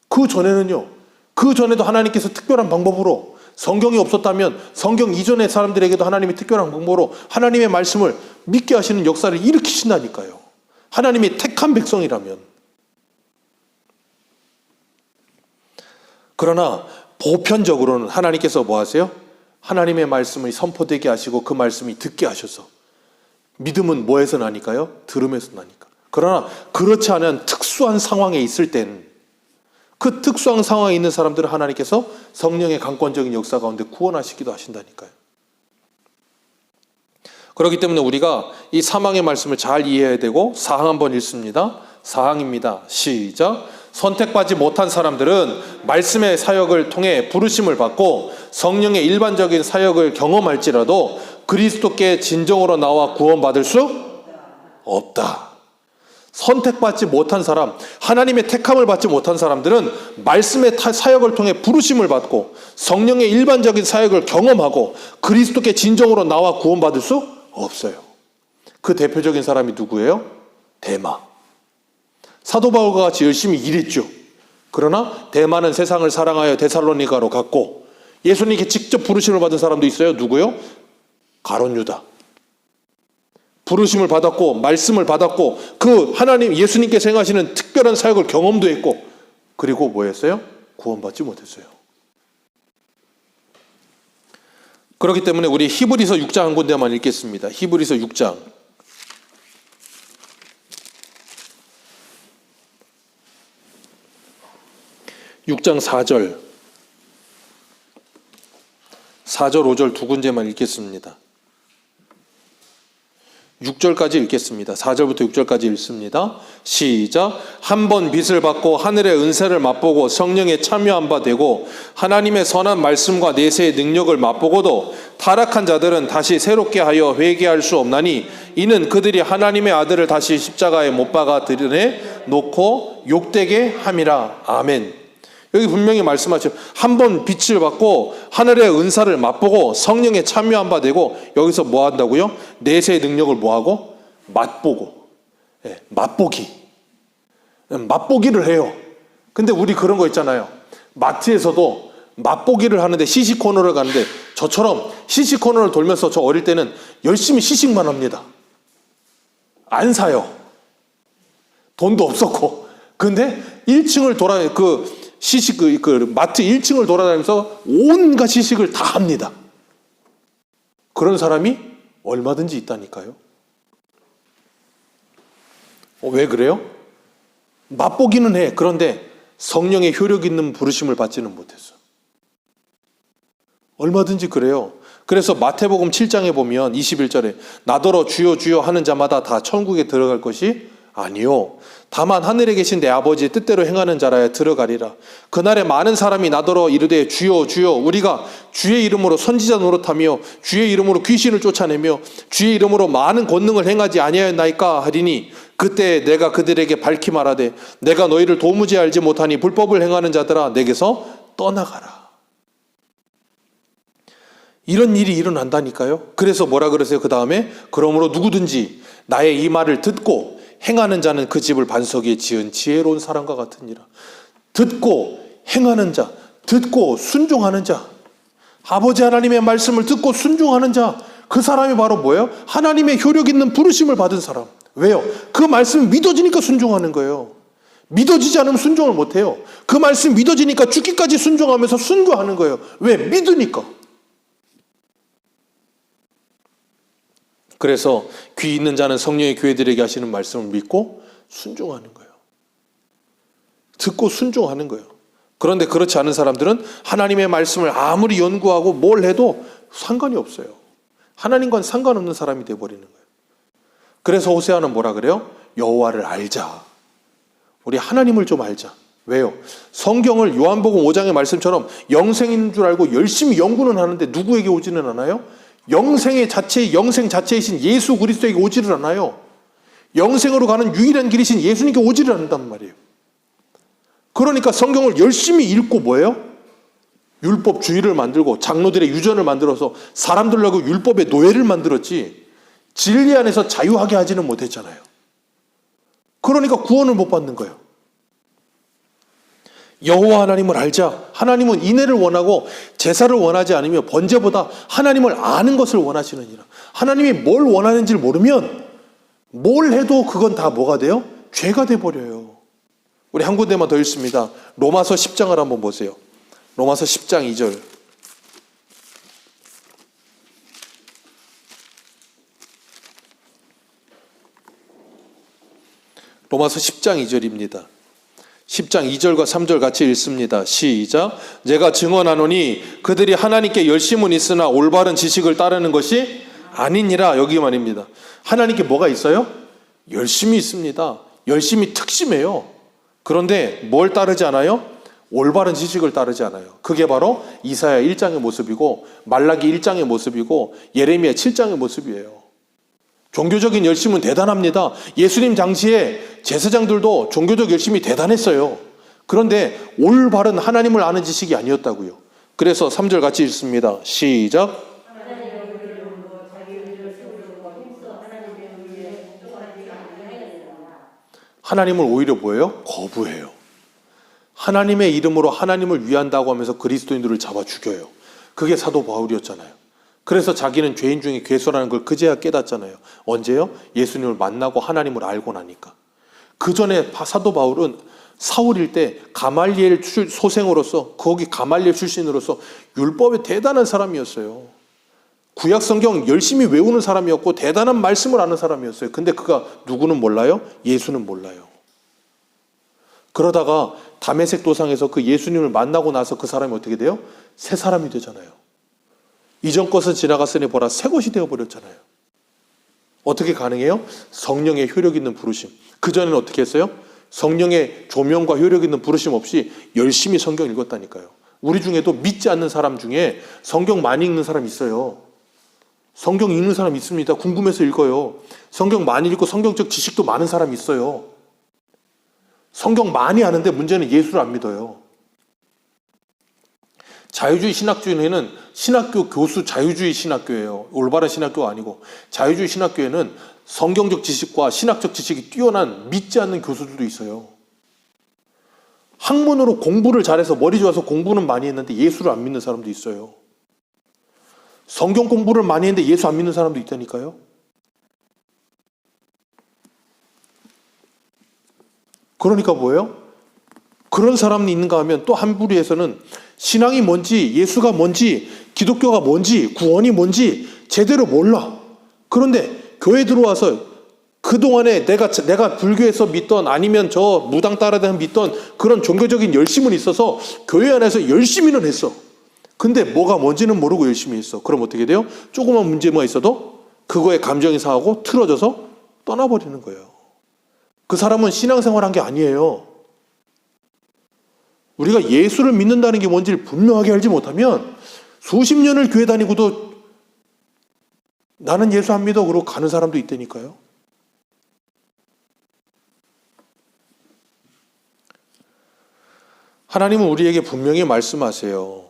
그 전에는요. 그 전에도 하나님께서 특별한 방법으로 성경이 없었다면 성경 이전의 사람들에게도 하나님이 특별한 방법으로 하나님의 말씀을 믿게 하시는 역사를 일으키신다니까요. 하나님의 택한 백성이라면. 그러나 보편적으로는 하나님께서 뭐 하세요? 하나님의 말씀을 선포되게 하시고 그 말씀이 듣게 하셔서 믿음은 뭐에서 나니까요? 들음에서 나니까. 그러나 그렇지 않은 특수한 상황에 있을 땐 그 특수한 상황에 있는 사람들을 하나님께서 성령의 강권적인 역사 가운데 구원하시기도 하신다니까요. 그렇기 때문에 우리가 이 사망의 말씀을 잘 이해해야 되고 사항 한번 읽습니다. 사항입니다. 시작. 선택받지 못한 사람들은 말씀의 사역을 통해 부르심을 받고 성령의 일반적인 사역을 경험할지라도 그리스도께 진정으로 나와 구원받을 수 없다. 선택받지 못한 사람, 하나님의 택함을 받지 못한 사람들은 말씀의 사역을 통해 부르심을 받고 성령의 일반적인 사역을 경험하고 그리스도께 진정으로 나와 구원받을 수 없어요. 그 대표적인 사람이 누구예요? 데마. 사도 바울과 같이 열심히 일했죠. 그러나 데마는 세상을 사랑하여 데살로니가로 갔고 예수님께 직접 부르심을 받은 사람도 있어요. 누구요? 가룟 유다. 부르심을 받았고 말씀을 받았고 그 하나님 예수님께서 행하시는 특별한 사역을 경험도 했고 그리고 뭐 했어요? 구원받지 못했어요. 그렇기 때문에 우리 히브리서 6장 한 군데만 읽겠습니다. 히브리서 6장 6장 4절 5절 두 군데만 읽겠습니다. 6절까지 읽겠습니다. 4절부터 6절까지 읽습니다. 시작. 한 번 빚을 받고 하늘의 은혜를 맛보고 성령에 참여한 바 되고 하나님의 선한 말씀과 내세의 능력을 맛보고도 타락한 자들은 다시 새롭게 하여 회개할 수 없나니 이는 그들이 하나님의 아들을 다시 십자가에 못 박아 드러내 놓고 욕되게 함이라. 아멘. 여기 분명히 말씀하죠. 한 번 빛을 받고 하늘의 은사를 맛보고 성령에 참여한 바 되고, 여기서 뭐 한다고요? 내세의 능력을 뭐 하고? 맛보고. 맛보기. 맛보기를 해요. 근데 우리 그런 거 있잖아요. 마트에서도 맛보기를 하는데 시식 코너를 가는데 저처럼 시식 코너를 돌면서 저 어릴 때는 열심히 시식만 합니다. 안 사요. 돈도 없었고. 근데 1층을 마트 1층을 돌아다니면서 온갖 시식을 다 합니다. 그런 사람이 얼마든지 있다니까요. 왜 그래요? 맛보기는 해. 그런데 성령의 효력 있는 부르심을 받지는 못했어. 얼마든지 그래요. 그래서 마태복음 7장에 보면 21절에 나더러 주여 주여 하는 자마다 다 천국에 들어갈 것이 아니요, 다만 하늘에 계신 내 아버지의 뜻대로 행하는 자라야 들어가리라. 그날에 많은 사람이 나더러 이르되 주여 주여 우리가 주의 이름으로 선지자 노릇하며 주의 이름으로 귀신을 쫓아내며 주의 이름으로 많은 권능을 행하지 아니하였나이까 하리니 그때 내가 그들에게 밝히 말하되 내가 너희를 도무지 알지 못하니 불법을 행하는 자들아 내게서 떠나가라. 이런 일이 일어난다니까요. 그래서 뭐라 그러세요? 그 다음에 그러므로 누구든지 나의 이 말을 듣고 행하는 자는 그 집을 반석 위에 지은 지혜로운 사람과 같으니라. 듣고 행하는 자, 듣고 순종하는 자, 아버지 하나님의 말씀을 듣고 순종하는 자, 그 사람이 바로 뭐예요? 하나님의 효력 있는 부르심을 받은 사람. 왜요? 그 말씀이 믿어지니까 순종하는 거예요. 믿어지지 않으면 순종을 못해요. 그 말씀이 믿어지니까 죽기까지 순종하면서 순교하는 거예요. 왜? 믿으니까. 그래서 귀 있는 자는 성령의 교회들에게 하시는 말씀을 믿고 순종하는 거예요. 듣고 순종하는 거예요. 그런데 그렇지 않은 사람들은 하나님의 말씀을 아무리 연구하고 뭘 해도 상관이 없어요. 하나님과는 상관없는 사람이 되어버리는 거예요. 그래서 호세아는 뭐라 그래요? 여호와를 알자. 우리 하나님을 좀 알자. 왜요? 성경을 요한복음 5장의 말씀처럼 영생인 줄 알고 열심히 연구는 하는데 누구에게 오지는 않아요? 영생 자체이신 예수 그리스도에게 오지를 않아요. 영생으로 가는 유일한 길이신 예수님께 오지를 않는단 말이에요. 그러니까 성경을 열심히 읽고 뭐예요? 율법주의를 만들고 장로들의 유전을 만들어서 사람들하고 율법의 노예를 만들었지 진리 안에서 자유하게 하지는 못했잖아요. 그러니까 구원을 못 받는 거예요. 여호와 하나님을 알자. 하나님은 인애를 원하고 제사를 원하지 않으며 번제보다 하나님을 아는 것을 원하시느니라. 하나님이 뭘 원하는지를 모르면 뭘 해도 그건 다 뭐가 돼요? 죄가 돼버려요. 우리 한 군데만 더 읽습니다. 로마서 10장을 한번 보세요. 로마서 10장 2절. 로마서 10장 2절입니다. 10장 2절과 3절 같이 읽습니다. 시작. 내가 증언하노니 그들이 하나님께 열심은 있으나 올바른 지식을 따르는 것이 아니니라. 여기 말입니다. 하나님께 뭐가 있어요? 열심이 있습니다. 열심이 특심해요. 그런데 뭘 따르지 않아요? 올바른 지식을 따르지 않아요. 그게 바로 이사야 1장의 모습이고 말라기 1장의 모습이고 예레미야 7장의 모습이에요. 종교적인 열심은 대단합니다. 예수님 당시에 제사장들도 종교적 열심이 대단했어요. 그런데 올바른 하나님을 아는 지식이 아니었다고요. 그래서 3절 같이 읽습니다. 시작. 하나님을 오히려 뭐예요? 거부해요. 하나님의 이름으로 하나님을 위한다고 하면서 그리스도인들을 잡아 죽여요. 그게 사도 바울이었잖아요. 그래서 자기는 죄인 중에 괴수라는 걸 그제야 깨닫잖아요. 언제요? 예수님을 만나고 하나님을 알고 나니까. 그 전에 사도 바울은 사울일 때 가말리엘 소생으로서 거기 가말리엘 출신으로서 율법에 대단한 사람이었어요. 구약 성경 열심히 외우는 사람이었고 대단한 말씀을 아는 사람이었어요. 근데 그가 누구는 몰라요? 예수는 몰라요. 그러다가 다메섹 도상에서 그 예수님을 만나고 나서 그 사람이 어떻게 돼요? 새 사람이 되잖아요. 이전 것은 지나갔으니 보라 새 것이 되어버렸잖아요. 어떻게 가능해요? 성령의 효력 있는 부르심. 그전에는 어떻게 했어요? 성령의 조명과 효력 있는 부르심 없이 열심히 성경 읽었다니까요. 우리 중에도 믿지 않는 사람 중에 성경 많이 읽는 사람 있어요. 성경 읽는 사람 있습니다. 궁금해서 읽어요. 성경 많이 읽고 성경적 지식도 많은 사람 있어요. 성경 많이 아는데 문제는 예수를 안 믿어요. 자유주의 신학교에는 신학교 교수 자유주의 신학교예요. 올바른 신학교가 아니고, 자유주의 신학교에는 성경적 지식과 신학적 지식이 뛰어난 믿지 않는 교수들도 있어요. 학문으로 공부를 잘해서 머리 좋아서 공부는 많이 했는데 예수를 안 믿는 사람도 있어요. 성경 공부를 많이 했는데 예수 안 믿는 사람도 있다니까요. 그러니까 뭐예요? 그런 사람이 있는가 하면 또 한 부류에서는 신앙이 뭔지, 예수가 뭔지, 기독교가 뭔지, 구원이 뭔지 제대로 몰라. 그런데 교회 들어와서 그동안에 내가 불교에서 믿던, 아니면 저 무당 따라다니는 믿던 그런 종교적인 열심은 있어서 교회 안에서 열심히는 했어. 근데 뭐가 뭔지는 모르고 열심히 했어. 그럼 어떻게 돼요? 조그만 문제만 있어도 그거에 감정이 상하고 틀어져서 떠나버리는 거예요. 그 사람은 신앙생활한 게 아니에요. 우리가 예수를 믿는다는 게 뭔지를 분명하게 알지 못하면 수십 년을 교회 다니고도 나는 예수 안 믿어 그러고 가는 사람도 있다니까요. 하나님은 우리에게 분명히 말씀하세요.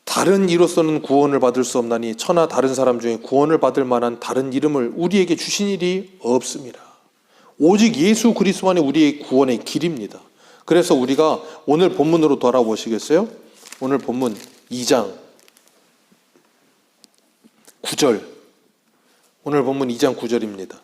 다른 이로서는 구원을 받을 수 없나니 천하 다른 사람 중에 구원을 받을 만한 다른 이름을 우리에게 주신 일이 없습니다. 오직 예수 그리스도만이 우리의 구원의 길입니다. 그래서 우리가 오늘 본문으로 돌아보시겠어요? 오늘 본문 2장 9절. 오늘 본문 2장 9절입니다.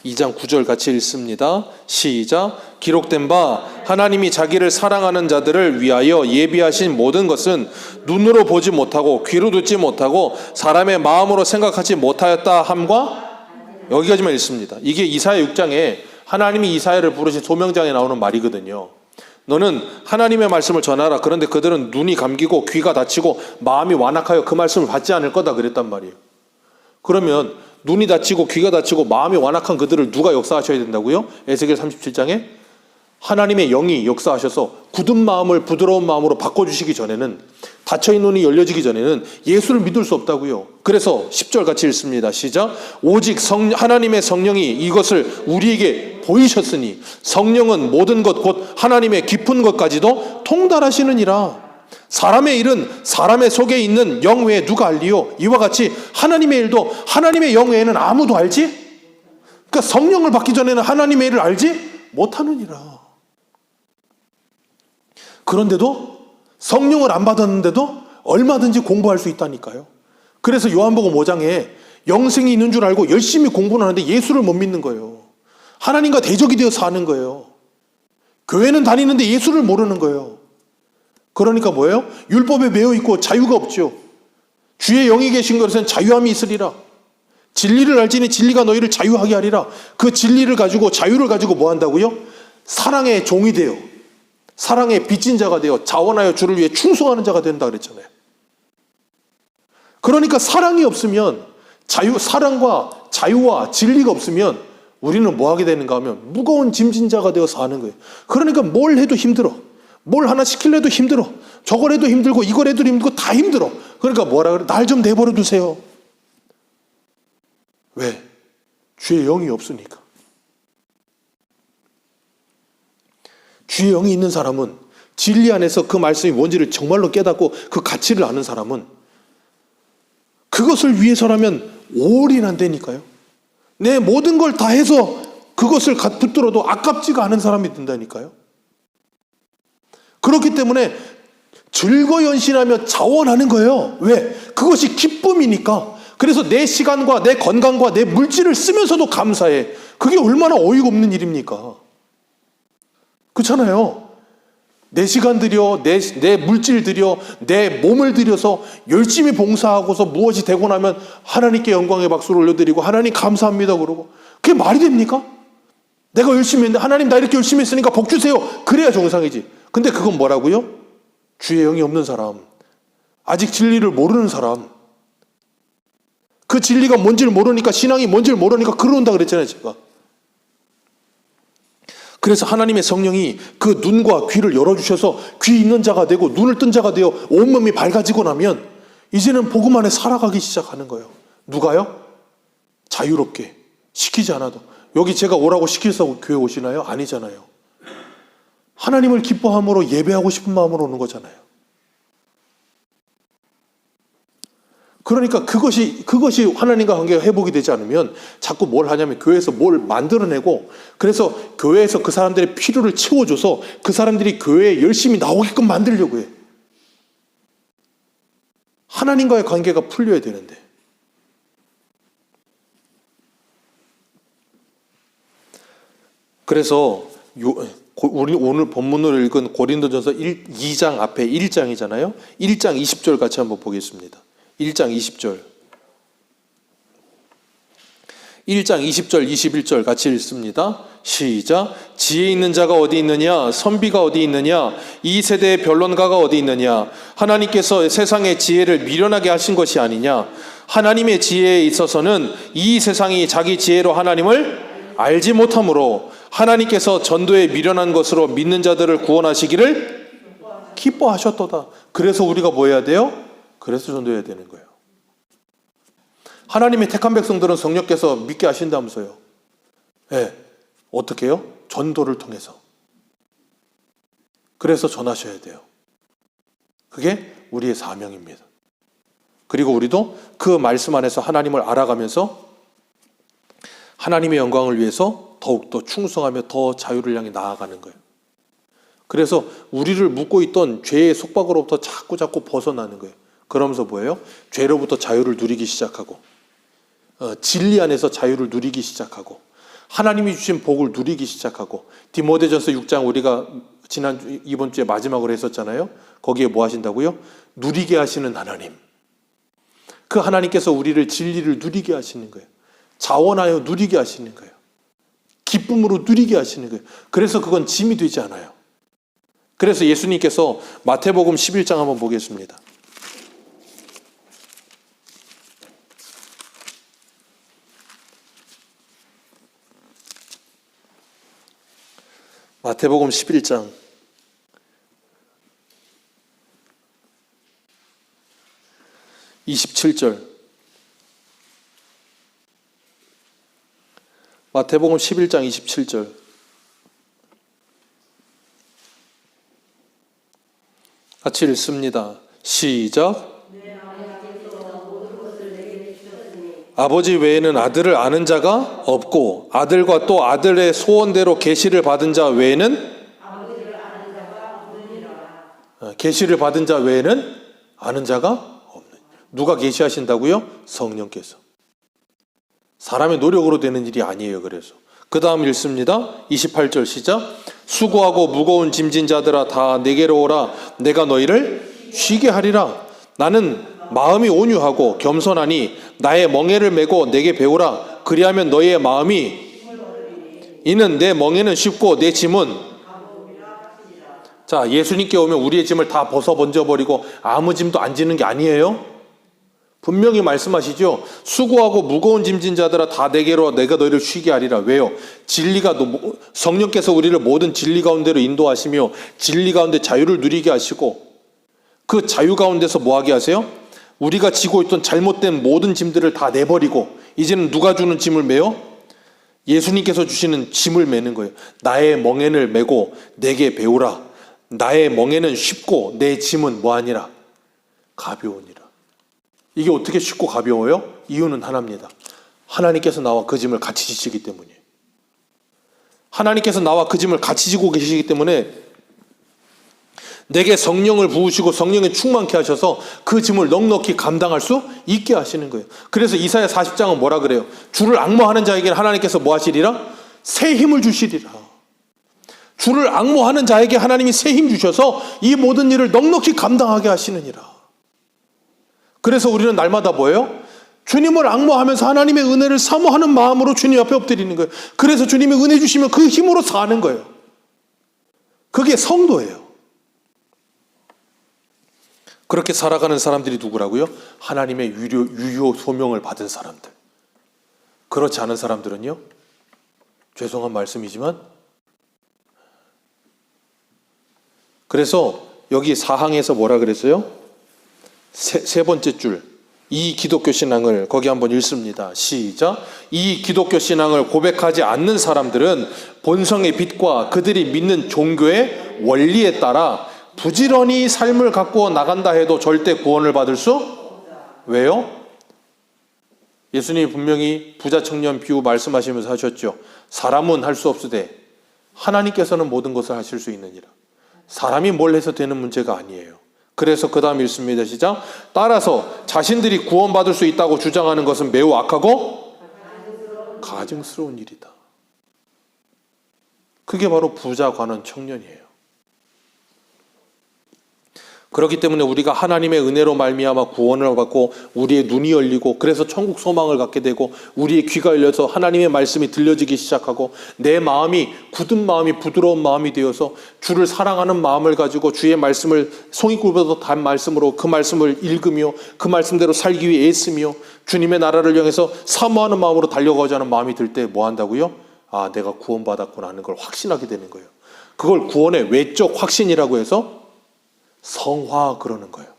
2장 9절 같이 읽습니다. 시작. 기록된 바 하나님이 자기를 사랑하는 자들을 위하여 예비하신 모든 것은 눈으로 보지 못하고 귀로 듣지 못하고 사람의 마음으로 생각하지 못하였다 함과, 여기까지만 읽습니다. 이게 이사야 6장에 하나님이 이사야를 부르신 소명장에 나오는 말이거든요. 너는 하나님의 말씀을 전하라. 그런데 그들은 눈이 감기고 귀가 닫히고 마음이 완악하여 그 말씀을 받지 않을 거다 그랬단 말이에요. 그러면 눈이 닫히고 귀가 닫히고 마음이 완악한 그들을 누가 역사하셔야 된다고요? 에스겔 37장에 하나님의 영이 역사하셔서 굳은 마음을 부드러운 마음으로 바꿔주시기 전에는, 닫혀있는 눈이 열려지기 전에는 예수를 믿을 수 없다고요. 그래서 10절 같이 읽습니다. 시작. 오직 하나님의 성령이 이것을 우리에게 보이셨으니 성령은 모든 것 곧 하나님의 깊은 것까지도 통달하시느니라. 사람의 일은 사람의 속에 있는 영 외에 누가 알리요? 이와 같이 하나님의 일도 하나님의 영 외에는 아무도 알지? 그러니까 성령을 받기 전에는 하나님의 일을 알지 못하느니라. 그런데도 성령을 안 받았는데도 얼마든지 공부할 수 있다니까요. 그래서 요한복음 5장에 영생이 있는 줄 알고 열심히 공부는 하는데 예수를 못 믿는 거예요. 하나님과 대적이 되어 사는 거예요. 교회는 다니는데 예수를 모르는 거예요. 그러니까 뭐예요? 율법에 매여 있고 자유가 없죠. 주의 영이 계신 것은 자유함이 있으리라. 진리를 알지니 진리가 너희를 자유하게 하리라. 그 진리를 가지고, 자유를 가지고 뭐 한다고요? 사랑의 종이 되어, 사랑의 빚진 자가 되어 자원하여 주를 위해 충성하는 자가 된다 그랬잖아요. 그러니까 사랑이 없으면, 사랑과 자유와 진리가 없으면 우리는 뭐 하게 되는가 하면 무거운 짐진 자가 되어 사는 거예요. 그러니까 뭘 해도 힘들어. 뭘 하나 시키려 해도 힘들어. 저걸 해도 힘들고 이걸 해도 힘들고 다 힘들어. 그러니까 뭐라 그래? 날 좀 내버려 두세요. 왜? 주의 영이 없으니까. 주의 영이 있는 사람은, 진리 안에서 그 말씀이 뭔지를 정말로 깨닫고 그 가치를 아는 사람은 그것을 위해서라면 올인한다니까요. 내 모든 걸 다 해서 그것을 붙들어도 아깝지가 않은 사람이 된다니까요. 그렇기 때문에 즐거연신하며 자원하는 거예요. 왜? 그것이 기쁨이니까. 그래서 내 시간과 내 건강과 내 물질을 쓰면서도 감사해. 그게 얼마나 어이가 없는 일입니까? 그렇잖아요. 내 시간 들여, 내 물질 들여, 내 몸을 들여서 열심히 봉사하고서 무엇이 되고 나면 하나님께 영광의 박수를 올려드리고 하나님 감사합니다 그러고, 그게 말이 됩니까? 내가 열심히 했는데 하나님 나 이렇게 열심히 했으니까 복 주세요. 그래야 정상이지. 근데 그건 뭐라고요? 주의 영이 없는 사람, 아직 진리를 모르는 사람, 그 진리가 뭔지를 모르니까, 신앙이 뭔지를 모르니까 그러는다 그랬잖아요, 제가. 그래서 하나님의 성령이 그 눈과 귀를 열어주셔서 귀 있는 자가 되고 눈을 뜬 자가 되어 온몸이 밝아지고 나면 이제는 복음 안에 살아가기 시작하는 거예요. 누가요? 자유롭게, 시키지 않아도. 여기 제가 오라고 시켜서 교회 오시나요? 아니잖아요. 하나님을 기뻐함으로 예배하고 싶은 마음으로 오는 거잖아요. 그러니까 그것이 하나님과 관계가 회복이 되지 않으면 자꾸 뭘 하냐면 교회에서 뭘 만들어내고, 그래서 교회에서 그 사람들의 필요를 채워줘서 그 사람들이 교회에 열심히 나오게끔 만들려고 해. 하나님과의 관계가 풀려야 되는데. 그래서 우리 오늘 본문으로 읽은 고린도전서 2장 앞에 1장이잖아요. 1장 20절 같이 한번 보겠습니다. 1장 20절. 1장 20절 21절 같이 읽습니다. 시작. 지혜 있는 자가 어디 있느냐? 선비가 어디 있느냐? 이 세대의 변론가가 어디 있느냐? 하나님께서 세상의 지혜를 미련하게 하신 것이 아니냐? 하나님의 지혜에 있어서는 이 세상이 자기 지혜로 하나님을 알지 못하므로 하나님께서 전도에 미련한 것으로 믿는 자들을 구원하시기를 기뻐하셨도다. 그래서 우리가 뭐 해야 돼요? 그래서 전도해야 되는 거예요. 하나님의 택한 백성들은 성령께서 믿게 하신다면서요. 네. 어떻게 해요? 전도를 통해서. 그래서 전하셔야 돼요. 그게 우리의 사명입니다. 그리고 우리도 그 말씀 안에서 하나님을 알아가면서 하나님의 영광을 위해서 더욱더 충성하며 더 자유를 향해 나아가는 거예요. 그래서 우리를 묶고 있던 죄의 속박으로부터 자꾸 벗어나는 거예요. 그러면서 뭐예요? 죄로부터 자유를 누리기 시작하고, 진리 안에서 자유를 누리기 시작하고, 하나님이 주신 복을 누리기 시작하고. 디모데전서 6장 우리가 이번 주에 마지막으로 했었잖아요. 거기에 뭐 하신다고요? 누리게 하시는 하나님. 그 하나님께서 우리를 진리를 누리게 하시는 거예요. 자원하여 누리게 하시는 거예요. 기쁨으로 누리게 하시는 거예요. 그래서 그건 짐이 되지 않아요. 그래서 예수님께서 마태복음 11장 한번 보겠습니다. 마태복음 11장 27절. 마태복음 11장 27절. 같이 읽습니다. 시작. 아버지 외에는 아들을 아는 자가 없고 아들과 또 아들의 소원대로 계시를 받은 자 외에는 계시를 받은 자 외에는 아는 자가 없는. 누가 계시하신다고요? 성령께서. 사람의 노력으로 되는 일이 아니에요. 그래서 그 다음 읽습니다. 28절 시작. 수고하고 무거운 짐진 자들아 다 내게로 오라. 내가 너희를 쉬게 하리라. 나는 마음이 온유하고 겸손하니 나의 멍에를 메고 내게 배우라. 그리하면 너희의 마음이, 이는 내 멍에는 쉽고 내 짐은. 자, 예수님께 오면 우리의 짐을 다 벗어 번져버리고 아무 짐도 안 지는 게 아니에요. 분명히 말씀하시죠. 수고하고 무거운 짐진 자들아 다 내게로 내가 너희를 쉬게 하리라. 왜요? 진리가, 성령께서 우리를 모든 진리 가운데로 인도하시며 진리 가운데 자유를 누리게 하시고, 그 자유 가운데서 뭐 하게 하세요? 우리가 지고 있던 잘못된 모든 짐들을 다 내버리고 이제는 누가 주는 짐을 메요? 예수님께서 주시는 짐을 메는 거예요. 나의 멍에를 메고 내게 배우라. 나의 멍에는 쉽고 내 짐은 뭐하니라? 가벼우니라. 이게 어떻게 쉽고 가벼워요? 이유는 하나입니다. 하나님께서 나와 그 짐을 같이 지시기 때문이에요. 하나님께서 나와 그 짐을 같이 지고 계시기 때문에 내게 성령을 부으시고 성령에 충만케 하셔서 그 짐을 넉넉히 감당할 수 있게 하시는 거예요. 그래서 이사야 40장은 뭐라 그래요? 주를 앙모하는 자에게는 하나님께서 뭐 하시리라? 새 힘을 주시리라. 주를 앙모하는 자에게 하나님이 새 힘 주셔서 이 모든 일을 넉넉히 감당하게 하시느니라. 그래서 우리는 날마다 뭐예요? 주님을 앙모하면서 하나님의 은혜를 사모하는 마음으로 주님 앞에 엎드리는 거예요. 그래서 주님이 은혜 주시면 그 힘으로 사는 거예요. 그게 성도예요. 그렇게 살아가는 사람들이 누구라고요? 하나님의 유효 소명을 받은 사람들. 그렇지 않은 사람들은요? 죄송한 말씀이지만, 그래서 여기 사항에서 뭐라 그랬어요? 세 번째 줄, 이 기독교 신앙을 거기 한번 읽습니다. 시작. 이 기독교 신앙을 고백하지 않는 사람들은 본성의 빛과 그들이 믿는 종교의 원리에 따라 부지런히 삶을 갖고 나간다 해도 절대 구원을 받을 수? 왜요? 예수님이 분명히 부자 청년 비유 말씀하시면서 하셨죠. 사람은 할 수 없으되 하나님께서는 모든 것을 하실 수 있느니라. 사람이 뭘 해서 되는 문제가 아니에요. 그래서 그 다음 읽습니다. 시작. 따라서 자신들이 구원받을 수 있다고 주장하는 것은 매우 악하고 가증스러운 일이다. 그게 바로 부자 관원 청년이에요. 그렇기 때문에 우리가 하나님의 은혜로 말미암아 구원을 받고 우리의 눈이 열리고 그래서 천국 소망을 갖게 되고 우리의 귀가 열려서 하나님의 말씀이 들려지기 시작하고 내 마음이 굳은 마음이 부드러운 마음이 되어서 주를 사랑하는 마음을 가지고 주의 말씀을 송이꿀보다 단 말씀으로 그 말씀을 읽으며 그 말씀대로 살기 위해 애쓰며 주님의 나라를 향해서 사모하는 마음으로 달려가고자 하는 마음이 들 때 뭐 한다고요? 아, 내가 구원받았구나 하는 걸 확신하게 되는 거예요. 그걸 구원의 외적 확신이라고 해서 성화 그러는 거예요.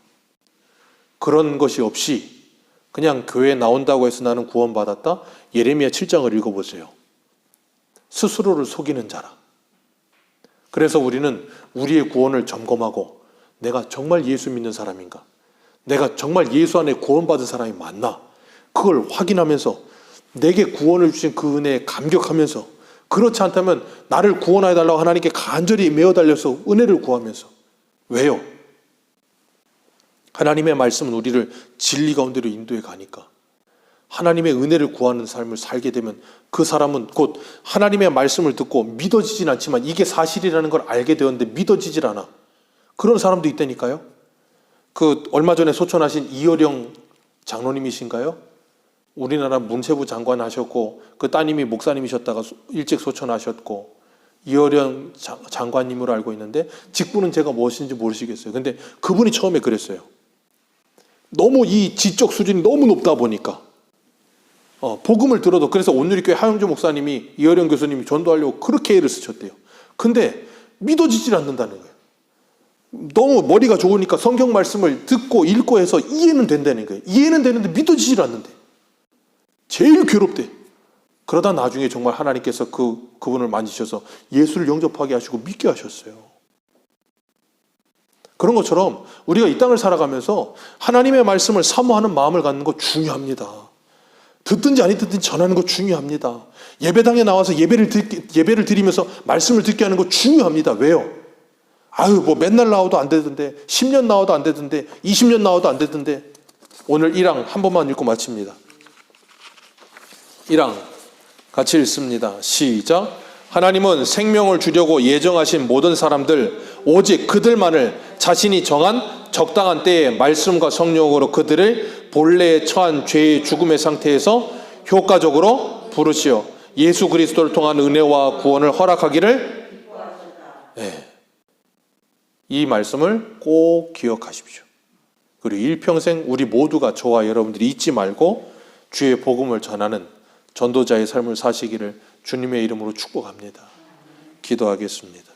그런 것이 없이 그냥 교회에 나온다고 해서 나는 구원받았다? 예레미야 7장을 읽어보세요. 스스로를 속이는 자라. 그래서 우리는 우리의 구원을 점검하고 내가 정말 예수 믿는 사람인가? 내가 정말 예수 안에 구원받은 사람이 맞나? 그걸 확인하면서 내게 구원을 주신 그 은혜에 감격하면서 그렇지 않다면 나를 구원해달라고 하나님께 간절히 메어 달려서 은혜를 구하면서 왜요? 하나님의 말씀은 우리를 진리 가운데로 인도해 가니까 하나님의 은혜를 구하는 삶을 살게 되면 그 사람은 곧 하나님의 말씀을 듣고 믿어지진 않지만 이게 사실이라는 걸 알게 되었는데 믿어지질 않아. 그런 사람도 있다니까요. 그 얼마 전에 소천하신 이어령 장로님이신가요? 우리나라 문체부 장관 하셨고 그 따님이 목사님이셨다가 일찍 소천하셨고 이어령 장관님으로 알고 있는데 직분은 제가 무엇인지 모르시겠어요. 근데 그분이 처음에 그랬어요. 너무 이 지적 수준이 너무 높다 보니까 복음을 들어도 그래서 온누리교회 하영주 목사님이 이어령 교수님이 전도하려고 그렇게 애를 쓰셨대요. 근데 믿어지질 않는다는 거예요. 너무 머리가 좋으니까 성경 말씀을 듣고 읽고 해서 이해는 된다는 거예요. 이해는 되는데 믿어지질 않는데 제일 괴롭대. 그러다 나중에 정말 하나님께서 그분을 만지셔서 예수를 영접하게 하시고 믿게 하셨어요. 그런 것처럼 우리가 이 땅을 살아가면서 하나님의 말씀을 사모하는 마음을 갖는 거 중요합니다. 듣든지 아니 듣든지 전하는 거 중요합니다. 예배당에 나와서 예배를 드리면서 말씀을 듣게 하는 거 중요합니다. 왜요? 아유, 뭐 맨날 나와도 안 되던데, 10년 나와도 안 되던데, 20년 나와도 안 되던데. 오늘 1항 한 번만 읽고 마칩니다. 1항 같이 읽습니다. 시작. 하나님은 생명을 주려고 예정하신 모든 사람들 오직 그들만을 자신이 정한 적당한 때에 말씀과 성령으로 그들을 본래에 처한 죄의 죽음의 상태에서 효과적으로 부르시어 예수 그리스도를 통한 은혜와 구원을 허락하기를. 네. 이 말씀을 꼭 기억하십시오. 그리고 일평생 우리 모두가 저와 여러분들이 잊지 말고 주의 복음을 전하는 전도자의 삶을 사시기를 주님의 이름으로 축복합니다. 기도하겠습니다.